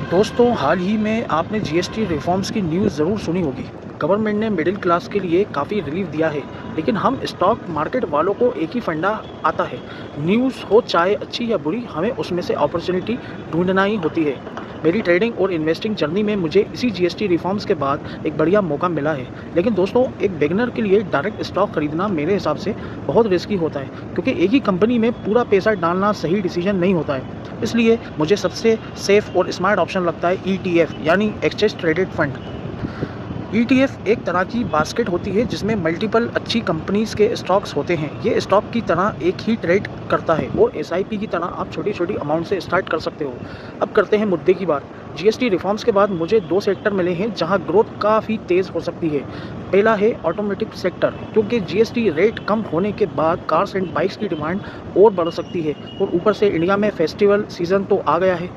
दोस्तों, हाल ही में आपने जीएसटी रिफॉर्म्स की न्यूज़ ज़रूर सुनी होगी। गवर्नमेंट ने मिडिल क्लास के लिए काफ़ी रिलीफ दिया है, लेकिन हम स्टॉक मार्केट वालों को एक ही फंडा आता है। न्यूज़ हो चाहे अच्छी या बुरी, हमें उसमें से अपॉर्चुनिटी ढूंढना ही होती है। मेरी ट्रेडिंग और इन्वेस्टिंग जर्नी में मुझे इसी जीएसटी रिफॉर्म्स के बाद एक बढ़िया मौका मिला है। लेकिन दोस्तों, एक बिगिनर के लिए डायरेक्ट स्टॉक खरीदना मेरे हिसाब से बहुत रिस्की होता है, क्योंकि एक ही कंपनी में पूरा पैसा डालना सही डिसीजन नहीं होता है। इसलिए मुझे सबसे सेफ और स्मार्ट ऑप्शन लगता है ईटीएफ, यानी एक्सचेंज ट्रेडेड फंड। ईटीएफ एक तरह की बास्केट होती है जिसमें मल्टीपल अच्छी कंपनीज के स्टॉक्स होते हैं। ये स्टॉक की तरह एक ही ट्रेड करता है और एसआईपी की तरह आप छोटी छोटी अमाउंट से स्टार्ट कर सकते हो। अब करते हैं मुद्दे की बात। जीएसटी रिफॉर्म्स के बाद मुझे दो सेक्टर मिले हैं जहां ग्रोथ काफ़ी तेज़ हो सकती है। पहला है ऑटोमोटिव सेक्टर, क्योंकि जीएसटी रेट कम होने के बाद कार्स एंड बाइक्स की डिमांड और बढ़ सकती है, और ऊपर से इंडिया में फेस्टिवल सीजन तो आ गया है।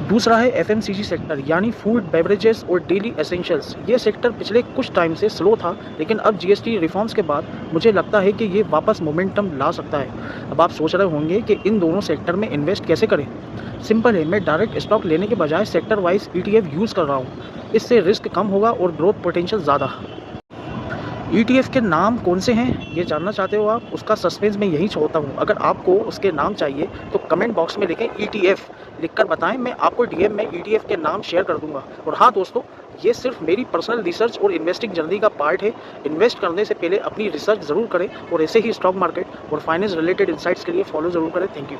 दूसरा है एफएमसीजी सेक्टर, यानी फूड बेवरेजेस और डेली एसेंशियल्स। ये सेक्टर पिछले कुछ टाइम से स्लो था, लेकिन अब जीएसटी रिफॉर्म्स के बाद मुझे लगता है कि ये वापस मोमेंटम ला सकता है। अब आप सोच रहे होंगे कि इन दोनों सेक्टर में इन्वेस्ट कैसे करें। सिंपल है, मैं डायरेक्ट स्टॉक लेने के बजाय सेक्टर वाइज ईटीएफ यूज़ कर रहा हूँ। इससे रिस्क कम होगा और ग्रोथ पोटेंशियल ज़्यादा। ईटीएफ के नाम कौन से हैं, ये जानना चाहते हो आप? उसका सस्पेंस मैं यहीं छोड़ता हूँ। अगर आपको उसके नाम चाहिए तो कमेंट बॉक्स में लिखें ईटीएफ, लिखकर बताएं। मैं आपको डीएम में ईटीएफ के नाम शेयर कर दूंगा। और हाँ दोस्तों, ये सिर्फ मेरी पर्सनल रिसर्च और इन्वेस्टिंग जर्नी का पार्ट है। इन्वेस्ट करने से पहले अपनी रिसर्च ज़रूर करें, और ऐसे ही स्टॉक मार्केट और फाइनेंस रिलेटेड इंसाइट्स के लिए फॉलो ज़रूर करें। Thank you.